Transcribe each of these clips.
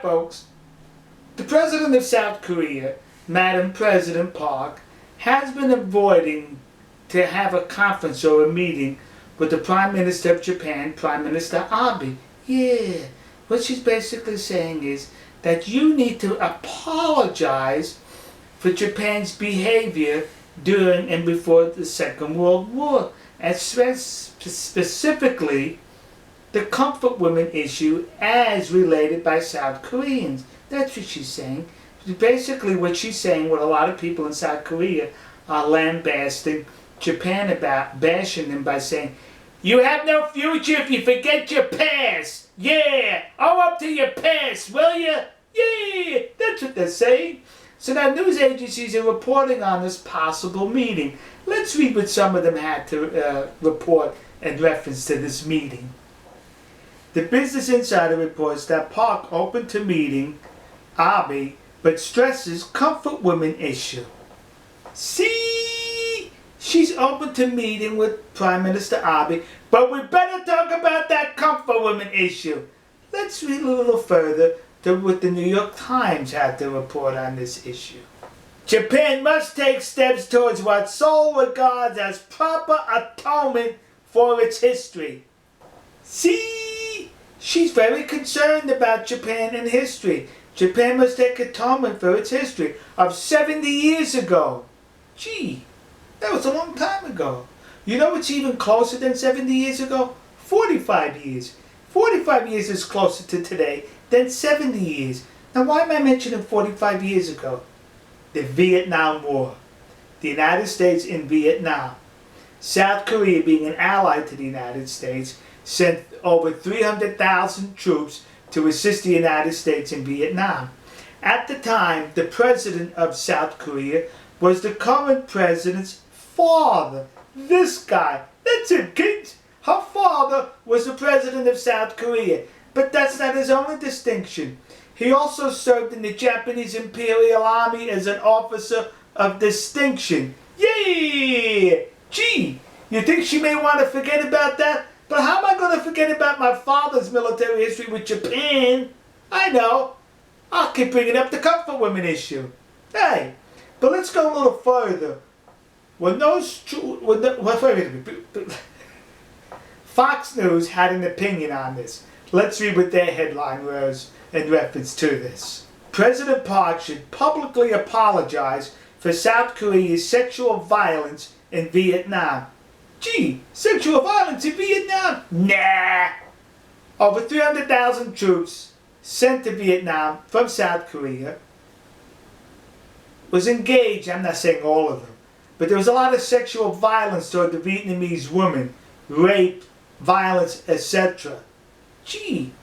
folks, the president of South Korea, Madam President Park, has been avoiding to have a conference or a meeting with the Prime Minister of Japan, Prime Minister Abe. Yeah, what she's basically saying is that you need to apologize for Japan's behavior during and before the Second World War, and specifically the comfort women issue as related by South Koreans. That's what she's saying. Basically what she's saying, what a lot of people in South Korea are lambasting Japan about, bashing them by saying, you have no future if you forget your past. Yeah, owe up to your past, will you? Yeah, that's what they're saying. So now news agencies are reporting on this possible meeting. Let's read what some of them had to report in reference to this meeting. The Business Insider reports that Park opened to meeting Abe, but stresses comfort women issue. See? She's open to meeting with Prime Minister Abe, but we better talk about that comfort women issue. Let's read a little further to what the New York Times had to report on this issue. Japan must take steps towards what Seoul regards as proper atonement for its history. See? She's very concerned about Japan and history. Japan must take atonement for its history of 70 years ago. Gee, that was a long time ago. You know what's even closer than 70 years ago? 45 years. 45 years is closer to today than 70 years. Now why am I mentioning 45 years ago? The Vietnam War. The United States in Vietnam. South Korea, being an ally to the United States, sent over 300,000 troops to assist the United States in Vietnam. At the time, the president of South Korea was the current president's father. This guy, that's it, kids. Her father was the president of South Korea. But that's not his only distinction. He also served in the Japanese Imperial Army as an officer of distinction. Yeah! Gee, you think she may want to forget about that? But how am I going to forget about my father's military history with Japan? I know. I'll keep bringing up the comfort women issue. Hey, but let's go a little further. Fox News had an opinion on this. Let's read what their headline was in reference to this. President Park should publicly apologize for South Korea's sexual violence in Vietnam. Gee, sexual violence in Vietnam? Nah! Over 300,000 troops sent to Vietnam from South Korea was engaged, I'm not saying all of them, but there was a lot of sexual violence toward the Vietnamese women, rape, violence, etc. Gee,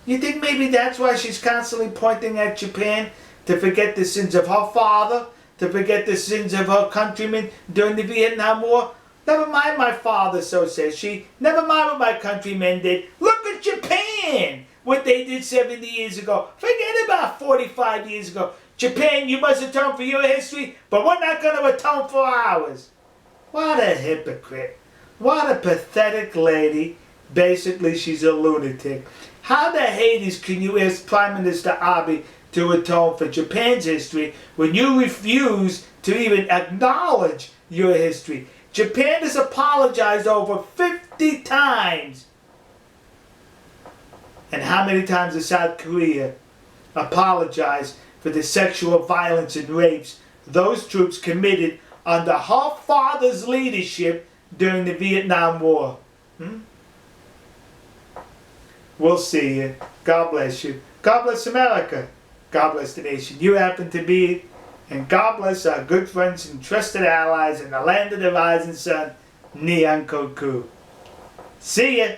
you think maybe that's why she's constantly pointing at Japan to forget the sins of her father, to forget the sins of her countrymen during the Vietnam War? Never mind my father, so says she. Never mind what my countrymen did. Look at Japan! What they did 70 years ago. Forget about 45 years ago. Japan, you must atone for your history, but we're not going to atone for ours. What a hypocrite. What a pathetic lady. Basically, she's a lunatic. How the Hades can you ask Prime Minister Abe to atone for Japan's history when you refuse to even acknowledge your history? Japan has apologized over 50 times. And how many times has South Korea apologized for the sexual violence and rapes those troops committed under her father's leadership during the Vietnam War? We'll see you. God bless you. God bless America. God bless the nation you happen to be. And God bless our good friends and trusted allies in the land of the rising sun, Nihon Koku. See ya!